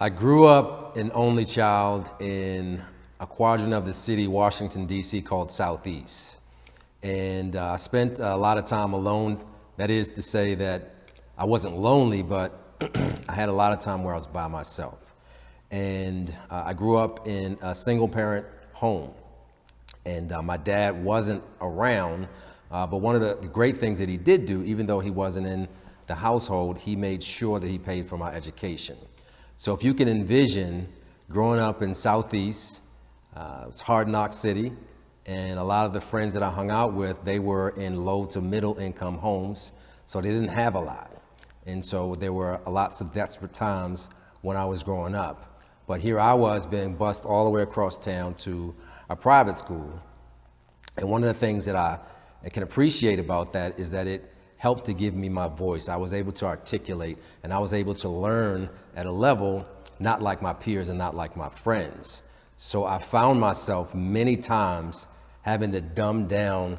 I grew up an only child in a quadrant of the city, Washington, D.C., called Southeast. And I spent a lot of time alone. That is to say that I wasn't lonely, but I had a lot of time where I was by myself. And I grew up in a single parent home. And my dad wasn't around, but one of the great things that he did do, even though he wasn't in the household, he made sure that he paid for my education. So if you can envision growing up in Southeast, it's hard knock city, and a lot of the friends that I hung out with, they were in low to middle income homes, so they didn't have a lot. And so there were lots of desperate times when I was growing up. But here I was being bused all the way across town to a private school. And one of the things that I can appreciate about that is that it helped to give me my voice. I was able to articulate, and I was able to learn at a level not like my peers and not like my friends. So I found myself many times having to dumb down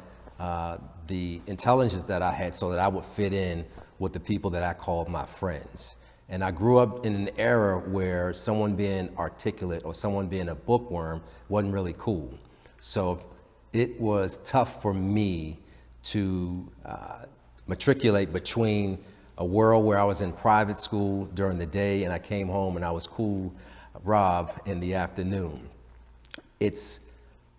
the intelligence that I had so that I would fit in with the people that I called my friends. And I grew up in an era where someone being articulate or someone being a bookworm wasn't really cool. So it was tough for me to matriculate between a world where I was in private school during the day and I came home and I was cool Rob in the afternoon. It's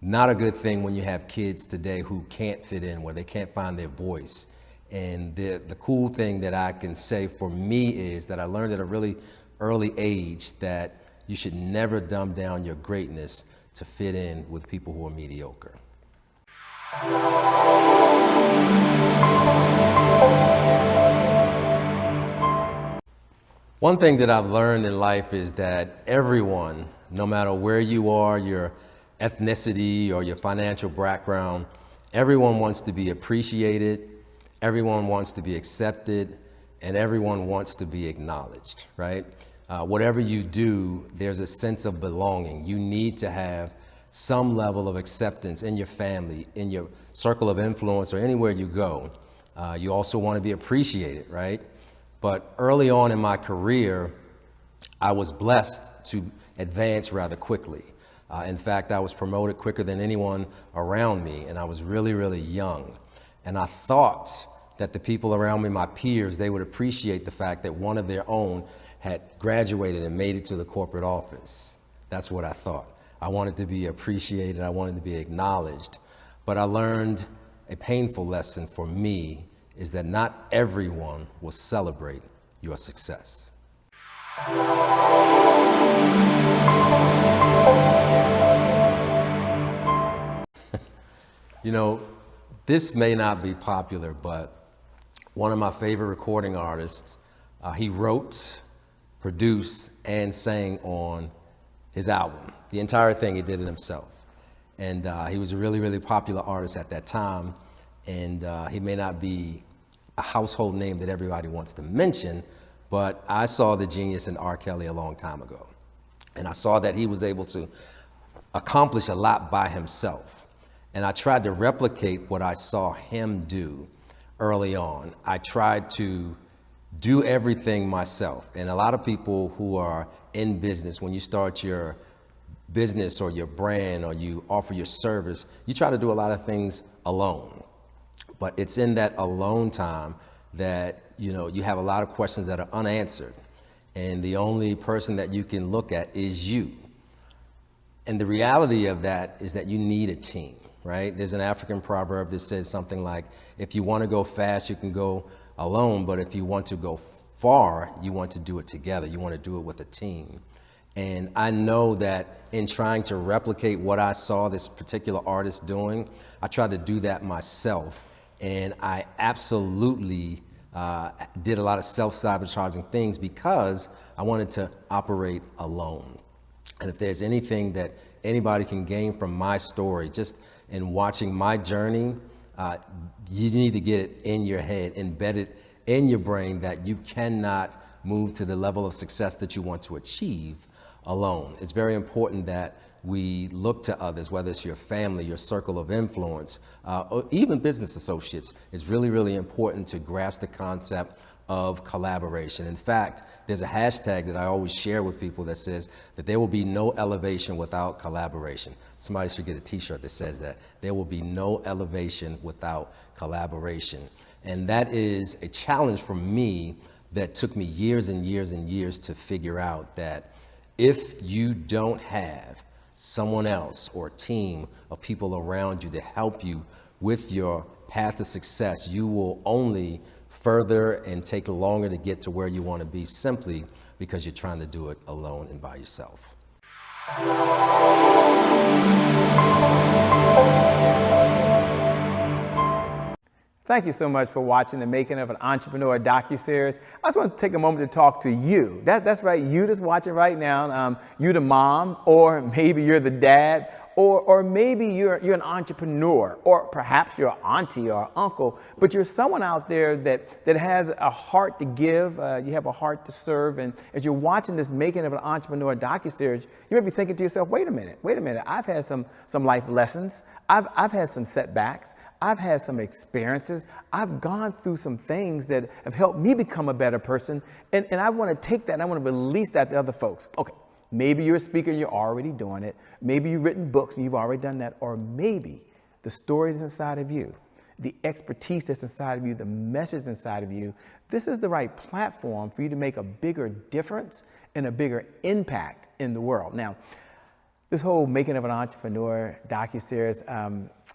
not a good thing when you have kids today who can't fit in, where they can't find their voice. And the cool thing that I can say for me is that I learned at a really early age that you should never dumb down your greatness to fit in with people who are mediocre. One thing that I've learned in life is that everyone, no matter where you are, your ethnicity or your financial background, everyone wants to be appreciated, everyone wants to be accepted, and everyone wants to be acknowledged, right? Whatever you do, there's a sense of belonging. You need to have some level of acceptance in your family, in your circle of influence, or anywhere you go. You also want to be appreciated, right? But early on in my career, I was blessed to advance rather quickly. In fact, I was promoted quicker than anyone around me, and I was really, really young. And I thought that the people around me, my peers, they would appreciate the fact that one of their own had graduated and made it to the corporate office. That's what I thought. I wanted to be appreciated, I wanted to be acknowledged. But I learned a painful lesson for me is that not everyone will celebrate your success. You know, this may not be popular, but one of my favorite recording artists, he wrote, produced, and sang on his album. The entire thing, he did it himself. And he was a really, really popular artist at that time. And he may not be a household name that everybody wants to mention, but I saw the genius in R. Kelly a long time ago. And I saw that he was able to accomplish a lot by himself. And I tried to replicate what I saw him do early on. I tried to do everything myself. And a lot of people who are in business, when you start your business or your brand or you offer your service, you try to do a lot of things alone. But it's in that alone time that, you know, you have a lot of questions that are unanswered. And the only person that you can look at is you. And the reality of that is that you need a team, right? There's an African proverb that says something like, if you want to go fast, you can go alone. But if you want to go far, you want to do it together. You want to do it with a team. And I know that in trying to replicate what I saw this particular artist doing, I tried to do that myself. And I absolutely did a lot of self-sabotaging things because I wanted to operate alone. And if there's anything that anybody can gain from my story, just in watching my journey, you need to get it in your head, embedded in your brain that you cannot move to the level of success that you want to achieve alone. It's very important that we look to others, whether it's your family, your circle of influence, or even business associates. It's really, really important to grasp the concept of collaboration. In fact, there's a hashtag that I always share with people that says that there will be no elevation without collaboration. Somebody should get a t-shirt that says that. There will be no elevation without collaboration. And that is a challenge for me that took me years and years and years to figure out, that if you don't have someone else or a team of people around you to help you with your path to success, you will only further and take longer to get to where you want to be, simply because you're trying to do it alone and by yourself. Thank you so much for watching The Making of an Entrepreneur DocuSeries. I just want to take a moment to talk to you. That's right, you that's watching right now. You the mom, or maybe you're the dad, or maybe you're an entrepreneur, or perhaps you're an auntie or uncle, but you're someone out there that has a heart to give, you have a heart to serve, and as you're watching this Making of an Entrepreneur DocuSeries, you may be thinking to yourself, wait a minute, I've had some life lessons, I've had some setbacks, I've had some experiences, I've gone through some things that have helped me become a better person, and I want to take that and I want to release that to other folks. Okay. Maybe you're a speaker and you're already doing it. Maybe you've written books and you've already done that. Or maybe the story that's inside of you, the expertise that's inside of you, the message inside of you, this is the right platform for you to make a bigger difference and a bigger impact in the world. Now, this whole Making of an Entrepreneur DocuSeries,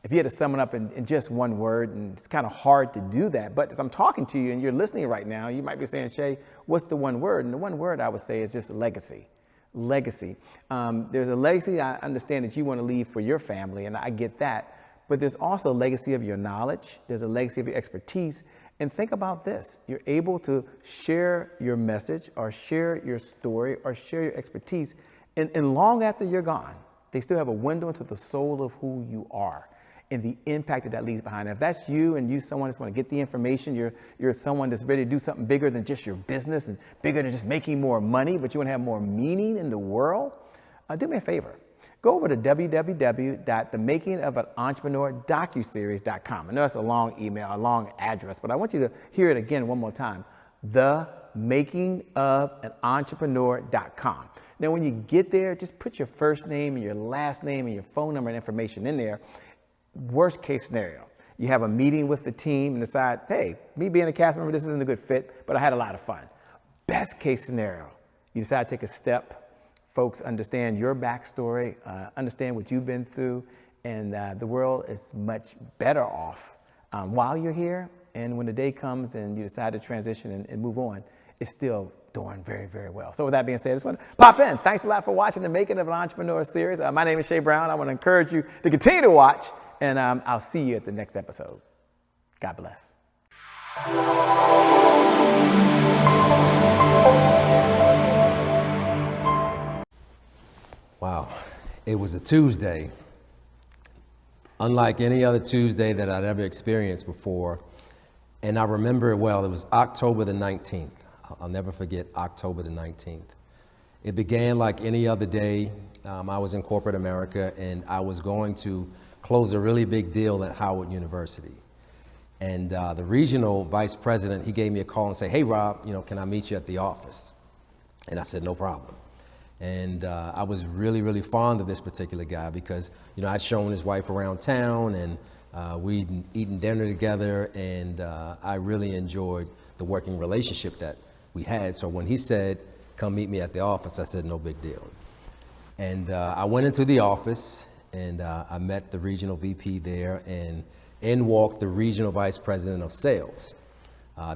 if you had to sum it up in just one word, and it's kind of hard to do that, but as I'm talking to you and you're listening right now, you might be saying, Shay, what's the one word? And the one word I would say is just legacy. Legacy. There's a legacy I understand that you want to leave for your family, and I get that, but there's also a legacy of your knowledge. There's a legacy of your expertise. And think about this. You're able to share your message or share your story or share your expertise, and long after you're gone, they still have a window into the soul of who you are and the impact that leaves behind. If that's you and you someone that's want to get the information, you're someone that's ready to do something bigger than just your business and bigger than just making more money, but you want to have more meaning in the world, do me a favor. Go over to www.themakingofanontrepreneurdocuseries.com. I know that's a long email, a long address, but I want you to hear it again one more time. Themakingofanoentrepreneur.com. Now, when you get there, just put your first name and your last name and your phone number and information in there. Worst case scenario, you have a meeting with the team and decide, hey, me being a cast member, this isn't a good fit, but I had a lot of fun. Best case scenario, you decide to take a step. Folks understand your backstory, understand what you've been through, and the world is much better off while you're here. And when the day comes and you decide to transition and move on, it's still doing very, very well. So with that being said, I just want to pop in. Thanks a lot for watching the Making of an Entrepreneur series. My name is Shay Brown. I want to encourage you to continue to watch, and I'll see you at the next episode. God bless. Wow, it was a Tuesday, unlike any other Tuesday that I'd ever experienced before. And I remember it well. It was October the 19th. I'll never forget October the 19th. It began like any other day. I was in corporate America, and I was going to close a really big deal at Howard University. And the regional vice president, he gave me a call and said, hey, Rob, can I meet you at the office? And I said, no problem. And I was really, really fond of this particular guy because, I'd shown his wife around town, and we'd eaten dinner together, and I really enjoyed the working relationship that we had. So when he said, come meet me at the office, I said, no big deal. And I went into the office, and I met the regional VP there, and in walked the regional vice president of sales.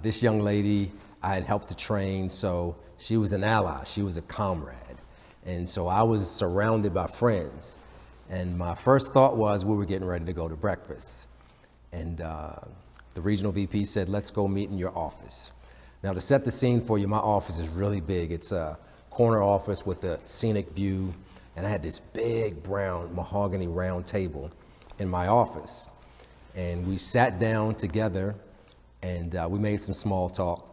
This young lady I had helped to train, so she was an ally, she was a comrade. And so I was surrounded by friends. And my first thought was we were getting ready to go to breakfast. And the regional VP said, let's go meet in your office. Now, to set the scene for you, my office is really big. It's a corner office with a scenic view. And I had this big brown mahogany round table in my office. And we sat down together, and we made some small talk.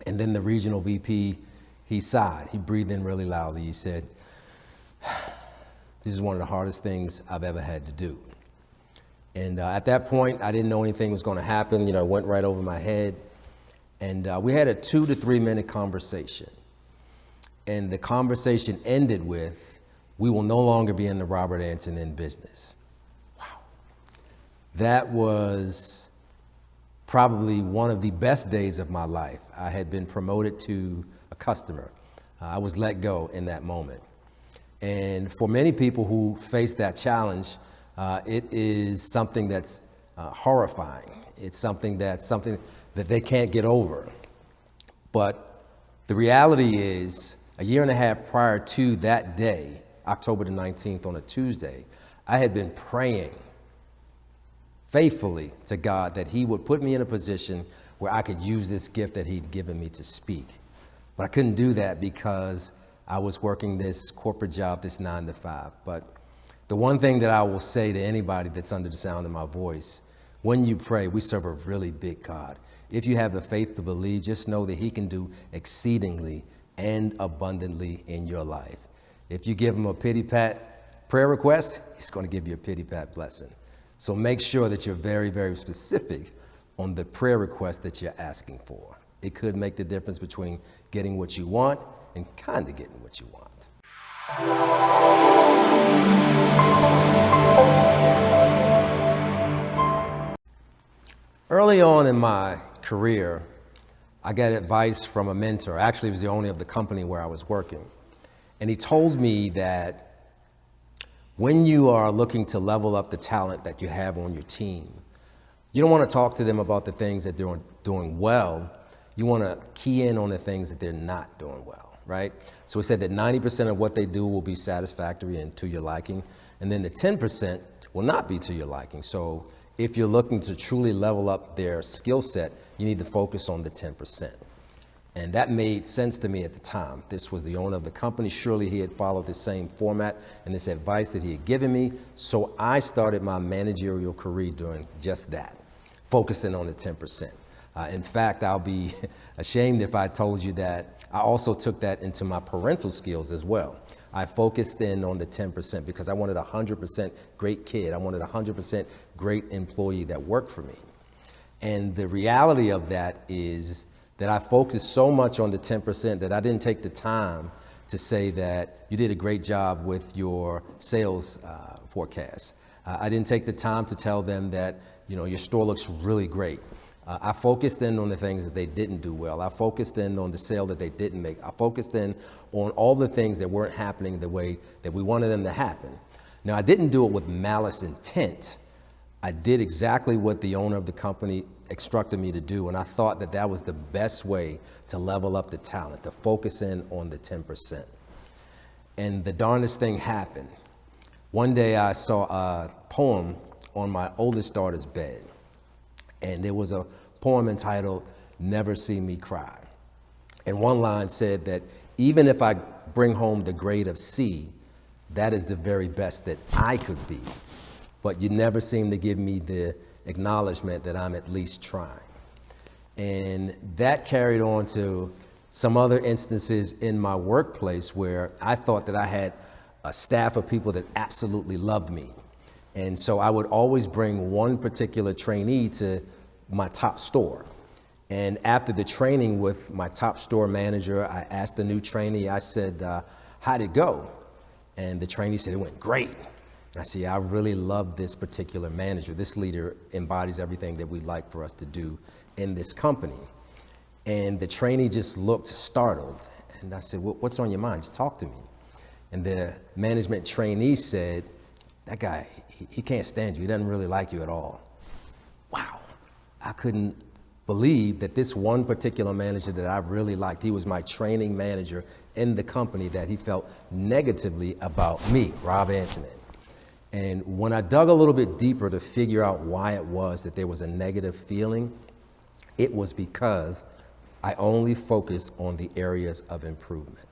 And then the regional VP, he sighed. He breathed in really loudly. He said, this is one of the hardest things I've ever had to do. And at that point, I didn't know anything was going to happen. It went right over my head. And we had a 2 to 3 minute conversation. And the conversation ended with, "We will no longer be in the Robert Antoinin business." Wow. That was probably one of the best days of my life. I had been promoted to a customer. I was let go in that moment. And for many people who face that challenge, it is something that's horrifying. It's something that they can't get over. But the reality is, a year and a half prior to that day, October the 19th on a Tuesday, I had been praying faithfully to God that he would put me in a position where I could use this gift that he'd given me to speak. But I couldn't do that because I was working this corporate job, this 9 to 5. But the one thing that I will say to anybody that's under the sound of my voice, when you pray, we serve a really big God. If you have the faith to believe, just know that he can do exceedingly and abundantly in your life. If you give him a pity pat prayer request, he's going to give you a pity pat blessing. So make sure that you're very, very specific on the prayer request that you're asking for. It could make the difference between getting what you want and kind of getting what you want. Early on in my career, I got advice from a mentor. Actually, it was the owner of the company where I was working. And he told me that when you are looking to level up the talent that you have on your team, you don't want to talk to them about the things that they're doing well. You want to key in on the things that they're not doing well, right? So he said that 90% of what they do will be satisfactory and to your liking, and then the 10% will not be to your liking. So if you're looking to truly level up their skill set, you need to focus on the 10%. And that made sense to me at the time. This was the owner of the company. Surely he had followed the same format and this advice that he had given me. So I started my managerial career doing just that, focusing on the 10%. In fact, I'll be ashamed if I told you that I also took that into my parental skills as well. I focused in on the 10% because I wanted a 100% great kid. I wanted a 100% great employee that worked for me. And the reality of that is that I focused so much on the 10% that I didn't take the time to say that you did a great job with your sales forecast. I didn't take the time to tell them that, your store looks really great. I focused in on the things that they didn't do well. I focused in on the sale that they didn't make. I focused in on all the things that weren't happening the way that we wanted them to happen. Now, I didn't do it with malice intent. I did exactly what the owner of the company instructed me to do, and I thought that that was the best way to level up the talent, to focus in on the 10%. And the darndest thing happened. One day I saw a poem on my oldest daughter's bed, and there was a poem entitled, "Never See Me Cry." And one line said that even if I bring home the grade of C, that is the very best that I could be. But you never seem to give me the acknowledgement that I'm at least trying. And that carried on to some other instances in my workplace where I thought that I had a staff of people that absolutely loved me. And so I would always bring one particular trainee to my top store. And after the training with my top store manager, I asked the new trainee, I said, how'd it go? And the trainee said, it went great. And I said, I really love this particular manager. This leader embodies everything that we'd like for us to do in this company. And the trainee just looked startled. And I said, what's on your mind? Just talk to me. And the management trainee said, that guy, he can't stand you. He doesn't really like you at all. Wow. I couldn't believe that this one particular manager that I really liked, he was my training manager in the company, that he felt negatively about me, Rob Antoinin. And when I dug a little bit deeper to figure out why it was that there was a negative feeling, it was because I only focused on the areas of improvement.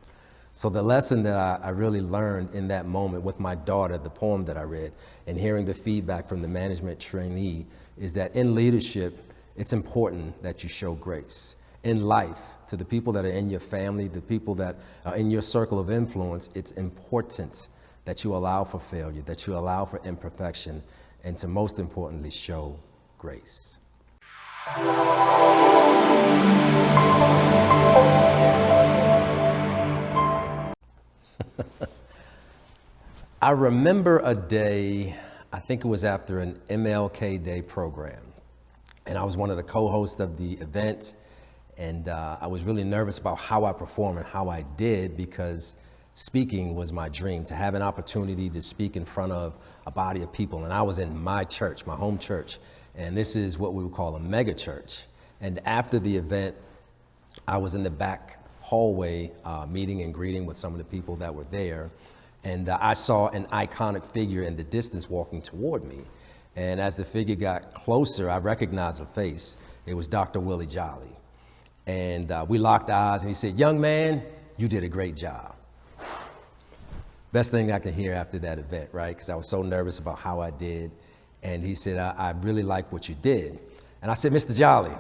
So the lesson that I really learned in that moment with my daughter, the poem that I read, and hearing the feedback from the management trainee, is that in leadership, it's important that you show grace. In life, to the people that are in your family, the people that are in your circle of influence, it's important that you allow for failure, that you allow for imperfection, and to most importantly, show grace. I remember a day, I think it was after an MLK Day program, and I was one of the co-hosts of the event, and I was really nervous about how I performed and how I did, because speaking was my dream, to have an opportunity to speak in front of a body of people. And I was in my church, my home church, and this is what we would call a mega church. And after the event, I was in the back hallway meeting and greeting with some of the people that were there. And I saw an iconic figure in the distance walking toward me. And as the figure got closer, I recognized her face. It was Dr. Willie Jolly. And we locked eyes, and he said, "Young man, you did a great job." Best thing I could hear after that event, right? Because I was so nervous about how I did. And he said, I really like what you did. And I said, "Mr. Jolly,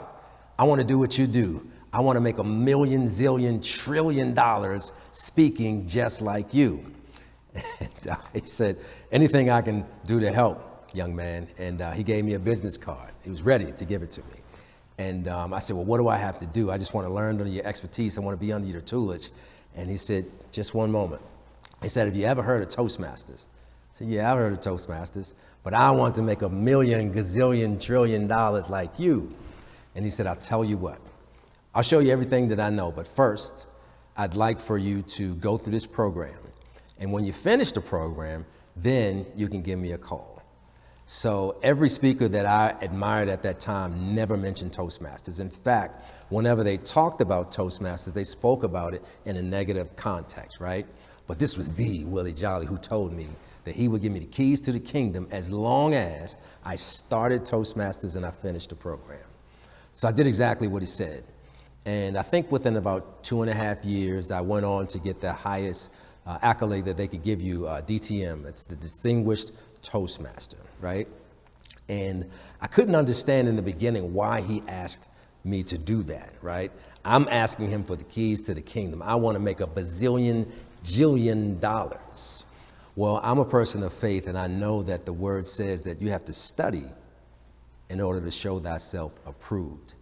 I want to do what you do. I want to make $1 million, zillion, trillion speaking just like you." And he said, "Anything I can do to help, young man." And he gave me a business card. He was ready to give it to me. And I said, "Well, what do I have to do? I just want to learn under your expertise. I want to be under your tutelage." And he said, "Just one moment." He said, "Have you ever heard of Toastmasters?" I said, "Yeah, I've heard of Toastmasters, but I want to make $1 million, gazillion, trillion like you." And he said, "I'll tell you what, I'll show you everything that I know, but first, I'd like for you to go through this program. And when you finish the program, then you can give me a call." So every speaker that I admired at that time never mentioned Toastmasters. In fact, whenever they talked about Toastmasters, they spoke about it in a negative context, right? But this was the Willie Jolly who told me that he would give me the keys to the kingdom as long as I started Toastmasters and I finished the program. So I did exactly what he said. And I think within about 2.5 years, I went on to get the highest accolade that they could give you, DTM. It's the Distinguished Toastmaster, right? And I couldn't understand in the beginning why he asked me to do that, right? I'm asking him for the keys to the kingdom. I want to make $1 bazillion, jillion. Well, I'm a person of faith, and I know that the word says that you have to study in order to show thyself approved.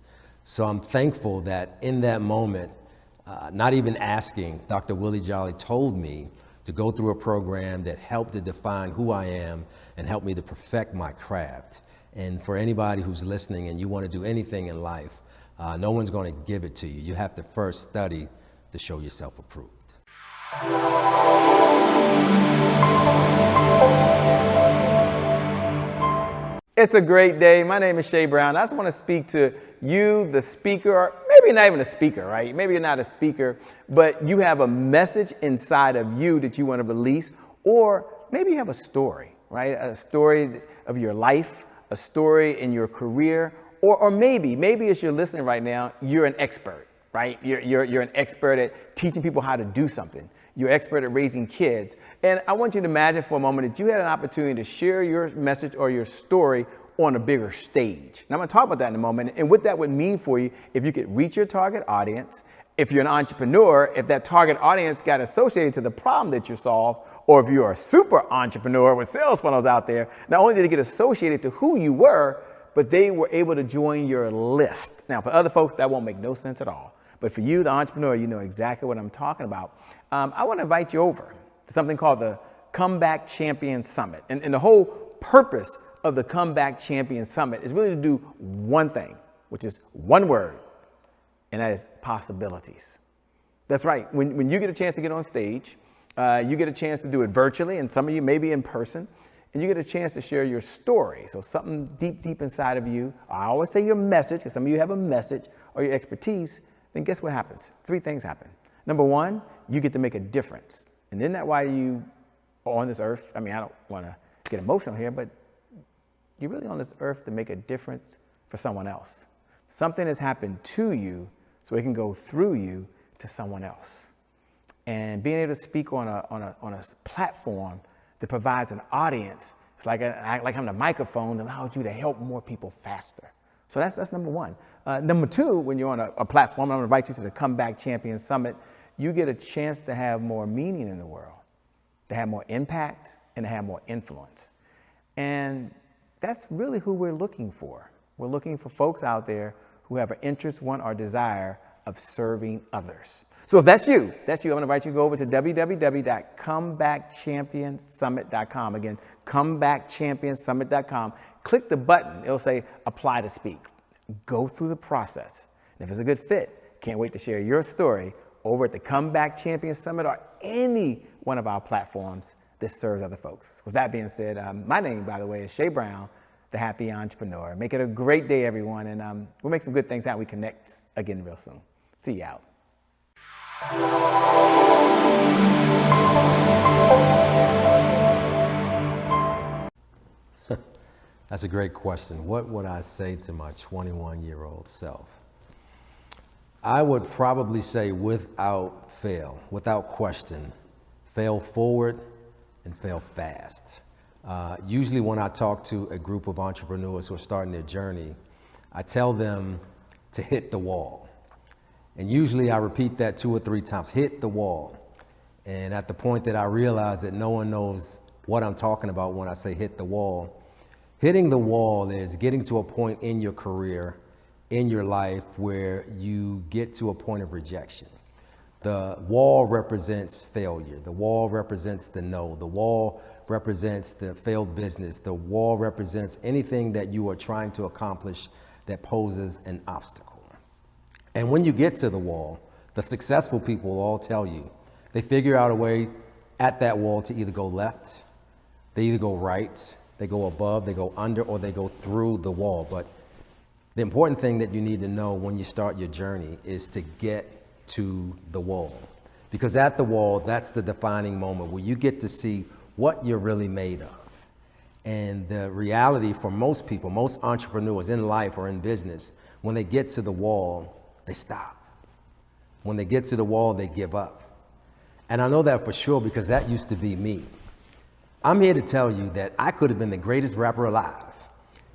So I'm thankful that in that moment, not even asking, Dr. Willie Jolly told me to go through a program that helped to define who I am and helped me to perfect my craft. And for anybody who's listening and you want to do anything in life, no one's going to give it to you. You have to first study to show yourself approved. It's a great day. My name is Shay Brown. I just want to speak to you, the speaker, or maybe not even a speaker, right? Maybe you're not a speaker, but you have a message inside of you that you want to release, or maybe you have a story, right? A story of your life, a story in your career, or maybe as you're listening right now, you're an expert, right? You're an expert at teaching people how to do something. You're an expert at raising kids. And I want you to imagine for a moment that you had an opportunity to share your message or your story on a bigger stage. And I'm going to talk about that in a moment and what that would mean for you if you could reach your target audience. If you're an entrepreneur, if that target audience got associated to the problem that you solve, or if you're a super entrepreneur with sales funnels out there, not only did it get associated to who you were, but they were able to join your list. Now, for other folks, that won't make no sense at all. But for you, the entrepreneur, you know exactly what I'm talking about. I want to invite you over to something called the Comeback Champion Summit. And the whole purpose of the Comeback Champion Summit is really to do one thing, which is one word, and that is possibilities. That's right. When you get a chance to get on stage, you get a chance to do it virtually, and some of you maybe in person, and you get a chance to share your story. So something deep inside of you. I always say your message, because some of you have a message or your expertise. Then guess what happens? 3 things happen. Number 1, you get to make a difference. And isn't that why you are on this earth? I mean, I don't want to get emotional here, but you're really on this earth to make a difference for someone else. Something has happened to you so it can go through you to someone else. And being able to speak on a platform that provides an audience, it's like having a microphone that allows you to help more people faster. So that's number 1. Number 2, when you're on a platform, I'm going to invite you to the Comeback Champion Summit, you get a chance to have more meaning in the world, to have more impact, and to have more influence. And that's really who we're looking for. We're looking for folks out there who have an interest, want, or desire of serving others. So if that's you, I'm going to invite you to go over to www.comebackchampionsummit.com. Again, comebackchampionsummit.com. Click the button. It'll say apply to speak. Go through the process. And if it's a good fit, can't wait to share your story over at the Comeback Champion Summit or any one of our platforms that serves other folks. With that being said, my name, by the way, is Shay Brown, the Happy Entrepreneur. Make it a great day, everyone, and we'll make some good things happen. We connect again real soon. See you out. That's a great question. What would I say to my 21-year-old self? I would probably say without fail, without question, fail forward and fail fast. Usually when I talk to a group of entrepreneurs who are starting their journey, I tell them to hit the wall. And usually I repeat that 2 or 3 times, hit the wall. And at the point that I realize that no one knows what I'm talking about when I say hit the wall, hitting the wall is getting to a point in your career, in your life, where you get to a point of rejection. The wall represents failure. The wall represents the no. The wall represents the failed business. The wall represents anything that you are trying to accomplish that poses an obstacle. And when you get to the wall, the successful people will all tell you, they figure out a way at that wall to either go left, they either go right, they go above, they go under, or they go through the wall. But the important thing that you need to know when you start your journey is to get to the wall. Because at the wall, that's the defining moment where you get to see what you're really made of. And the reality for most people, most entrepreneurs in life or in business, when they get to the wall, they stop. When they get to the wall, they give up. And I know that for sure because that used to be me. I'm here to tell you that I could have been the greatest rapper alive.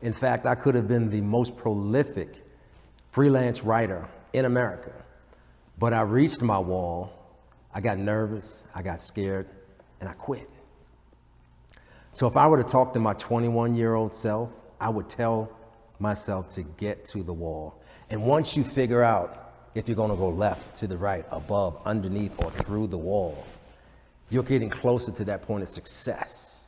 In fact, I could have been the most prolific freelance writer in America. But I reached my wall, I got nervous, I got scared, and I quit. So if I were to talk to my 21-year-old self, I would tell myself to get to the wall. And once you figure out if you're going to go left, to the right, above, underneath, or through the wall, you're getting closer to that point of success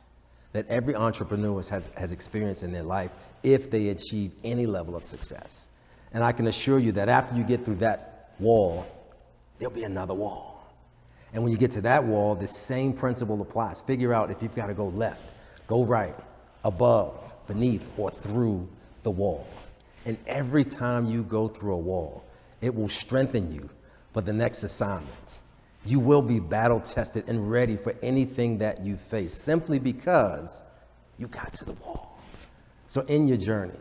that every entrepreneur has experienced in their life if they achieve any level of success. And I can assure you that after you get through that wall, there'll be another wall. And when you get to that wall, the same principle applies. Figure out if you've got to go left, go right, above, beneath, or through the wall. And every time you go through a wall, it will strengthen you for the next assignment. You will be battle tested and ready for anything that you face simply because you got to the wall. So in your journey,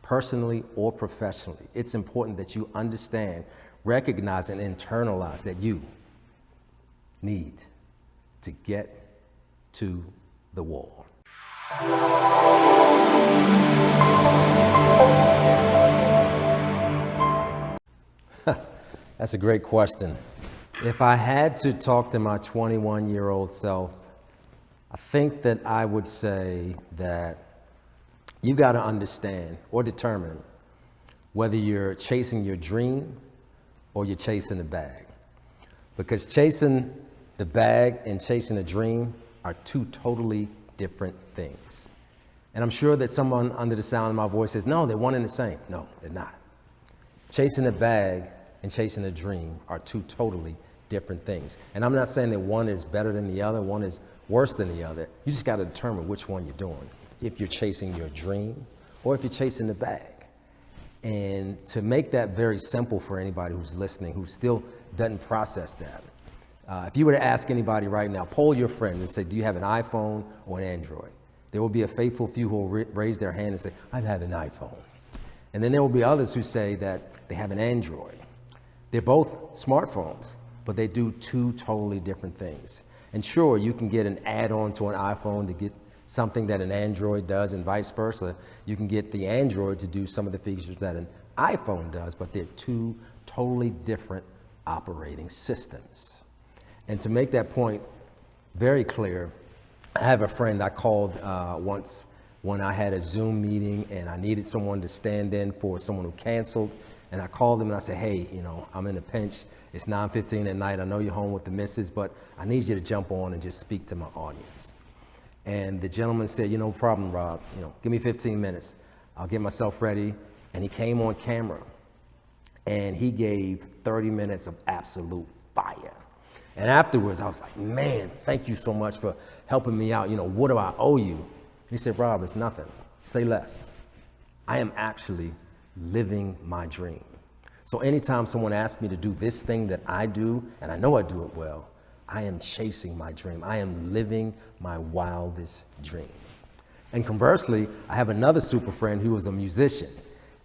personally or professionally, it's important that you understand, recognize, and internalize that you need to get to the wall. That's a great question. If I had to talk to my 21-year-old self, I think that I would say that you got to understand or determine whether you're chasing your dream or you're chasing the bag. Because chasing the bag and chasing a dream are 2 totally different things. And I'm sure that someone under the sound of my voice says, no, they're one and the same. No, they're not. Chasing the bag and chasing a dream are 2 totally different things. And I'm not saying that one is better than the other, one is worse than the other. You just got to determine which one you're doing. If you're chasing your dream or if you're chasing the bag. And to make that very simple for anybody who's listening, who still doesn't process that. If you were to ask anybody right now, poll your friends and say, do you have an iPhone or an Android? There will be a faithful few who will raise their hand and say, I have an iPhone. And then there will be others who say that they have an Android. They're both smartphones, but they do 2 totally different things. And sure, you can get an add-on to an iPhone to get something that an Android does and vice versa. You can get the Android to do some of the features that an iPhone does, but they're 2 totally different operating systems. And to make that point very clear, I have a friend I called once when I had a Zoom meeting and I needed someone to stand in for someone who canceled. And I called him and I said, hey, I'm in a pinch. It's 9:15 at night. I know you're home with the missus, but I need you to jump on and just speak to my audience. And the gentleman said, no problem, Rob. Give me 15 minutes. I'll get myself ready. And he came on camera and he gave 30 minutes of absolute fire. And afterwards, I was like, man, thank you so much for helping me out. What do I owe you? He said, Rob, it's nothing. Say less. I am actually living my dream. So anytime someone asks me to do this thing that I do, and I know I do it well, I am chasing my dream. I am living my wildest dream. And conversely, I have another super friend who is a musician,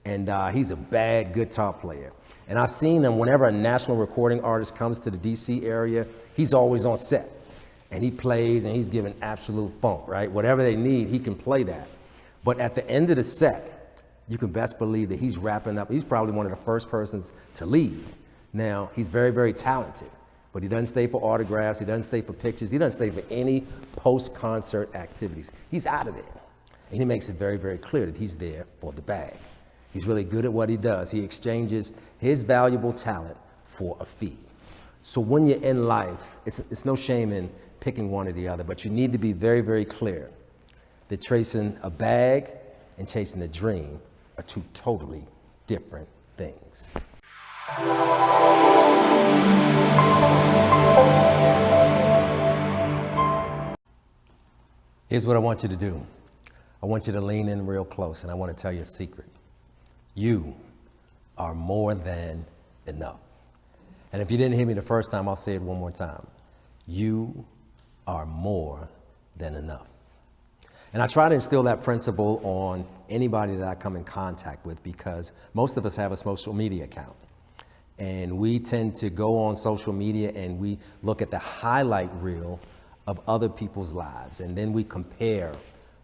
and he's a bad guitar player. And I've seen him whenever a national recording artist comes to the DC area, he's always on set. And he plays and he's giving absolute funk, right? Whatever they need, he can play that. But at the end of the set, you can best believe that he's wrapping up. He's probably one of the first persons to leave. Now, he's very, very talented, but he doesn't stay for autographs. He doesn't stay for pictures. He doesn't stay for any post-concert activities. He's out of there. And he makes it very, very clear that he's there for the bag. He's really good at what he does. He exchanges his valuable talent for a fee. So when you're in life, it's no shame in picking one or the other, but you need to be very, very clear that chasing a bag and chasing a dream are two totally different things. Here's what I want you to do. I want you to lean in real close, and I want to tell you a secret. You are more than enough. And if you didn't hear me the first time, I'll say it one more time. You are more than enough. And I try to instill that principle on anybody that I come in contact with, because most of us have a social media account. And we tend to go on social media and we look at the highlight reel of other people's lives. And then we compare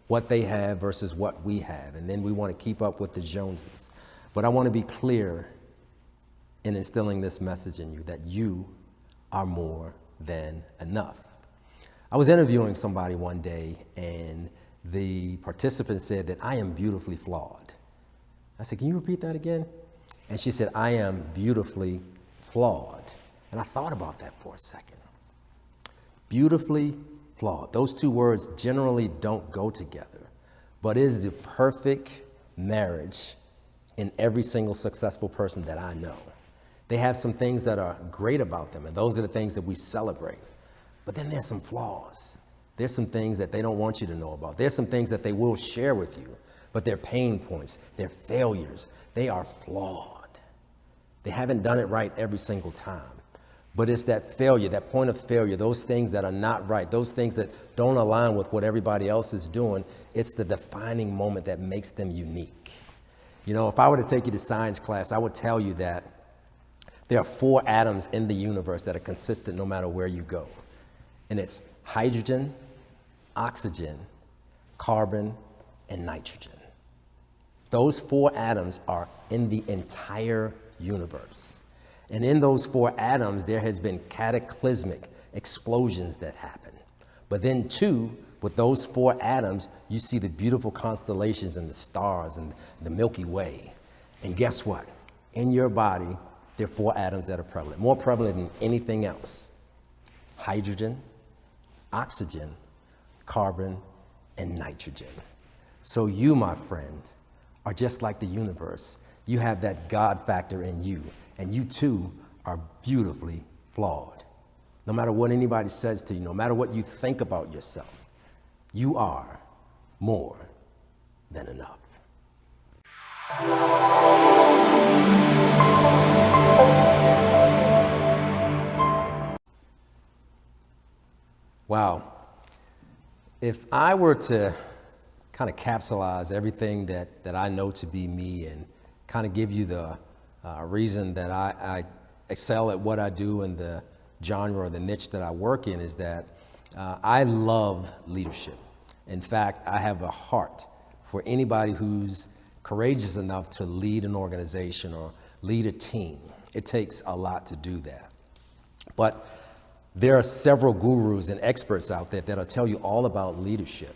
what they have versus what we have. And then we want to keep up with the Joneses. But I want to be clear in instilling this message in you that you are more than enough. I was interviewing somebody one day and the participant said that I am beautifully flawed. I said, can you repeat that again? And she said, I am beautifully flawed. And I thought about that for a second. Beautifully flawed. Those two words generally don't go together, but it is the perfect marriage in every single successful person that I know. They have some things that are great about them, and those are the things that we celebrate. But then there's some flaws. There's some things that they don't want you to know about. There's some things that they will share with you, but they're pain points, they're failures. They are flawed. They haven't done it right every single time. But it's that failure, that point of failure, those things that are not right, those things that don't align with what everybody else is doing, it's the defining moment that makes them unique. You know, if I were to take you to science class, I would tell you that there are 4 atoms in the universe that are consistent no matter where you go. And it's hydrogen, oxygen, carbon, and nitrogen. Those 4 atoms are in the entire universe. And in those 4 atoms, there has been cataclysmic explosions that happen. But then too, with those 4 atoms, you see the beautiful constellations and the stars and the Milky Way. And guess what? In your body, there are 4 atoms that are prevalent, more prevalent than anything else. Hydrogen, oxygen, carbon, and nitrogen. So you, my friend, are just like the universe. You have that God factor in you, and you too are beautifully flawed. No matter what anybody says to you, no matter what you think about yourself, you are more than enough. Wow. If I were to kind of capsulize everything that I know to be me and kind of give you the reason that I excel at what I do and the genre or the niche that I work in, is that I love leadership. In fact, I have a heart for anybody who's courageous enough to lead an organization or lead a team. It takes a lot to do that. But there are several gurus and experts out there that'll tell you all about leadership.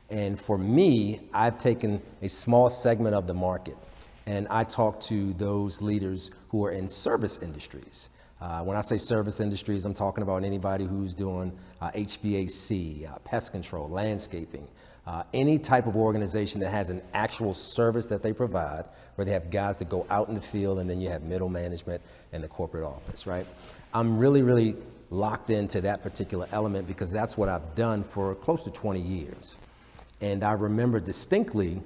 And for me, I've taken a small segment of the market and I talk to those leaders who are in service industries. When I say service industries, I'm talking about anybody who's doing HVAC, pest control, landscaping, any type of organization that has an actual service that they provide, where they have guys that go out in the field, and then you have middle management and the corporate office, right? I'm really, really locked into that particular element because that's what I've done for close to 20 years. And I remember distinctly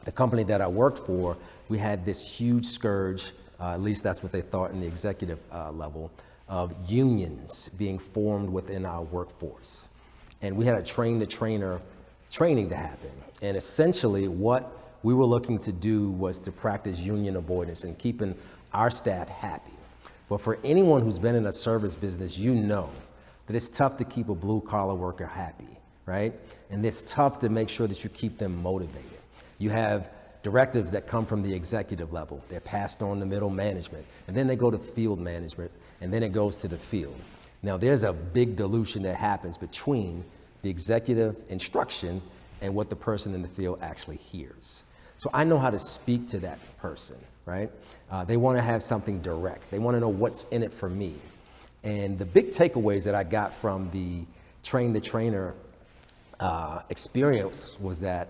the company that I worked for, we had this huge scourge, at least that's what they thought in the executive level, of unions being formed within our workforce. And we had a train-the-trainer training to happen. And essentially what we were looking to do was to practice union avoidance and keeping our staff happy. But for anyone who's been in a service business, you know that it's tough to keep a blue-collar worker happy, right? And it's tough to make sure that you keep them motivated. You have directives that come from the executive level. They're passed on to middle management, and then they go to field management, and then it goes to the field. Now, there's a big dilution that happens between the executive instruction and what the person in the field actually hears. So I know how to speak to that person, right? They want to have something direct. They want to know what's in it for me. And the big takeaways that I got from the train-the-trainer experience was that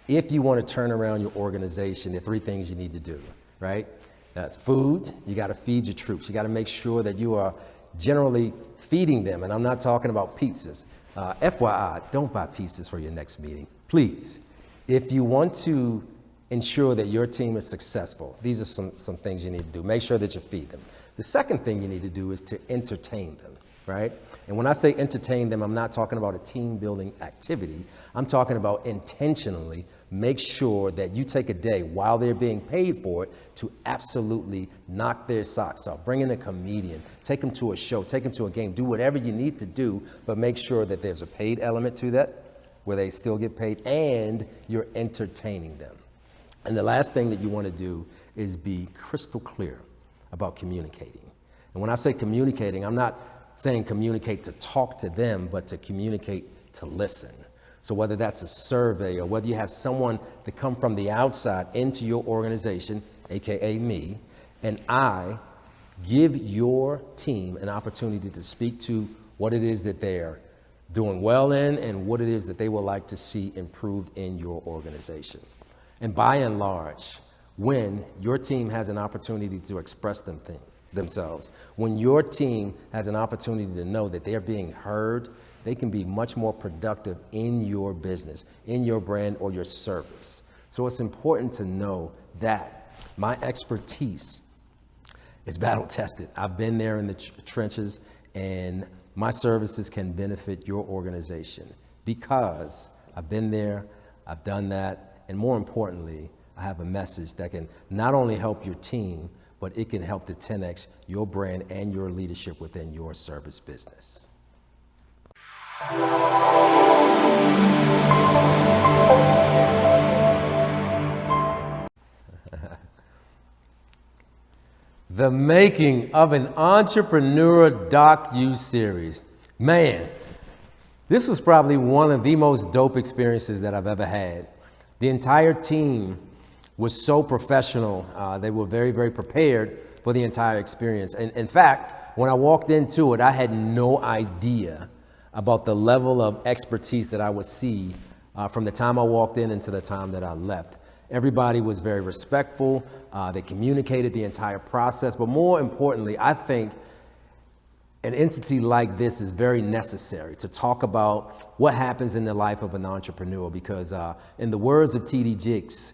if you want to turn around your organization, there are three things you need to do, right? That's food. You got to feed your troops. You got to make sure that you are generally feeding them. And I'm not talking about pizzas. FYI, don't buy pizzas for your next meeting, please. If you want to ensure that your team is successful, these are some things you need to do. Make sure that you feed them. The second thing you need to do is to entertain them, right? And when I say entertain them, I'm not talking about a team building activity. I'm talking about intentionally make sure that you take a day while they're being paid for it to absolutely knock their socks off. Bring in a comedian, take them to a show, take them to a game, do whatever you need to do, but make sure that there's a paid element to that where they still get paid and you're entertaining them. And the last thing that you want to do is be crystal clear about communicating. And when I say communicating, I'm not saying communicate to talk to them, but to communicate to listen. So whether that's a survey or whether you have someone to come from the outside into your organization, AKA me, and I give your team an opportunity to speak to what it is that they're doing well in and what it is that they would like to see improved in your organization. And by and large, when your team has an opportunity to express themselves, when your team has an opportunity to know that they're being heard, they can be much more productive in your business, in your brand or your service. So it's important to know that my expertise is battle tested. I've been there in the trenches, and my services can benefit your organization because I've been there, I've done that, and more importantly, I have a message that can not only help your team, but it can help to 10x your brand and your leadership within your service business. The making of an entrepreneur DocuSeries. Man, this was probably one of the most dope experiences that I've ever had. The entire team was so professional. They were very, very prepared for the entire experience. And in fact, when I walked into it, I had no idea about the level of expertise that I would see from the time I walked in until the time that I left. Everybody was very respectful. They communicated the entire process. But more importantly, I think an entity like this is very necessary to talk about what happens in the life of an entrepreneur, because in the words of T.D. Jakes,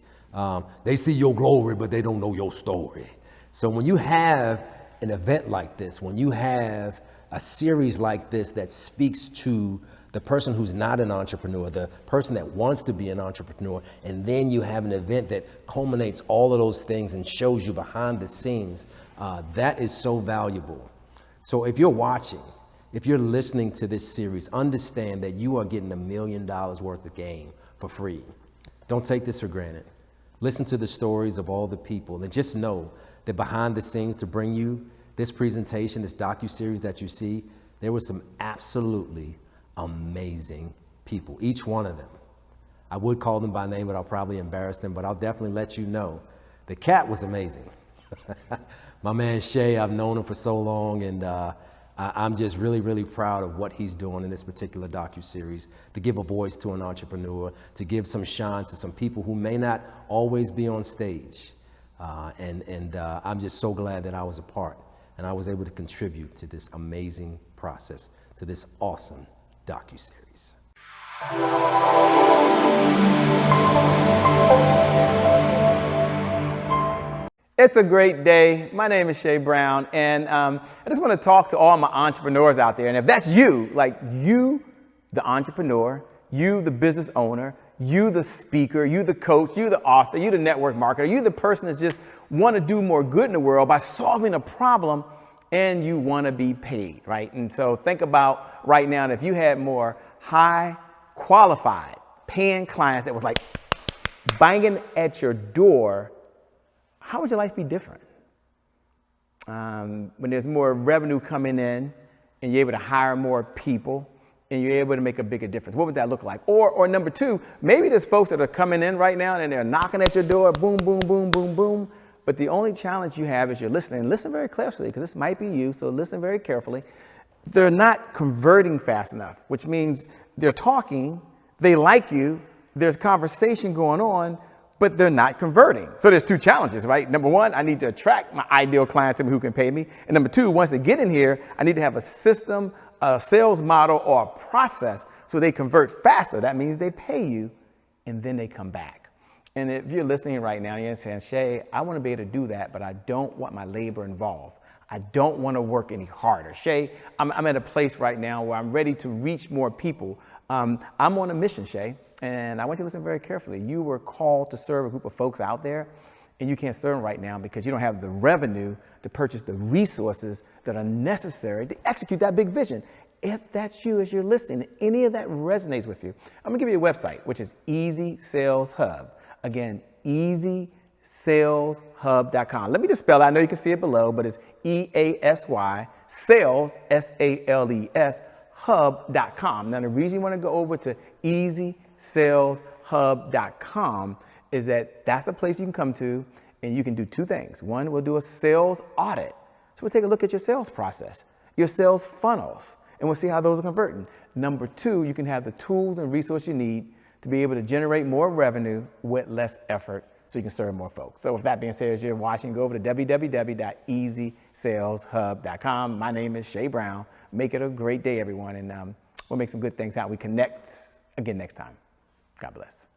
they see your glory, but they don't know your story. So when you have an event like this, when you have a series like this that speaks to the person who's not an entrepreneur, the person that wants to be an entrepreneur, and then you have an event that culminates all of those things and shows you behind the scenes, that is so valuable. So if you're watching, if you're listening to this series, understand that you are getting $1 million worth of game for free. Don't take this for granted. Listen to the stories of all the people, and just know that behind the scenes to bring you this presentation, this DocuSeries that you see, there were some absolutely amazing people, each one of them. I would call them by name, but I'll probably embarrass them, but I'll definitely let you know The cat was amazing. My man Shay, I've known him for so long, and I'm just really, really proud of what he's doing in this particular docuseries, to give a voice to an entrepreneur, to give some shine to some people who may not always be on stage. I'm just so glad that I was a part and I was able to contribute to this amazing process, to this awesome docuseries. It's a great day. My name is Shay Brown, and I just want to talk to all my entrepreneurs out there. And if that's you, like you, the entrepreneur, you, the business owner, you, the speaker, you, the coach, you, the author, you, the network marketer, you, the person that just want to do more good in the world by solving a problem, and you want to be paid, right? And so think about right now, if you had more high qualified paying clients that was like banging at your door, how would your life be different? When there's more revenue coming in and you're able to hire more people and you're able to make a bigger difference, what would that look like? Or number two, maybe there's folks that are coming in right now and they're knocking at your door, boom, boom, boom, boom, boom. But the only challenge you have is you're listening. Listen very closely, because this might be you, so listen very carefully. They're not converting fast enough, which means they're talking, they like you, there's conversation going on, but they're not converting. So there's two challenges, right? Number one, I need to attract my ideal client to me who can pay me. And number two, once they get in here, I need to have a system, a sales model, or a process so they convert faster. That means they pay you and then they come back. And if you're listening right now, you're saying, Shay, I want to be able to do that, but I don't want my labor involved. I don't want to work any harder. Shay, I'm at a place right now where I'm ready to reach more people. I'm on a mission, Shay. And I want you to listen very carefully. You were called to serve a group of folks out there, and you can't serve them right now because you don't have the revenue to purchase the resources that are necessary to execute that big vision. If that's you as you're listening, any of that resonates with you, I'm gonna give you a website, which is Easy Sales Hub. Again, easysaleshub.com. Let me just spell it. I know you can see it below, but it's EASY, sales, SALES, hub.com. Now, the reason you want to go over to easysaleshub.com is that that's the place you can come to and you can do two things. One, we'll do a sales audit. So we'll take a look at your sales process, your sales funnels, and we'll see how those are converting. Number two, you can have the tools and resources you need to be able to generate more revenue with less effort so you can serve more folks. So with that being said, as you're watching, go over to www.easysaleshub.com. My name is Shay Brown. Make it a great day, everyone, and we'll make some good things out. We connect again next time. God bless.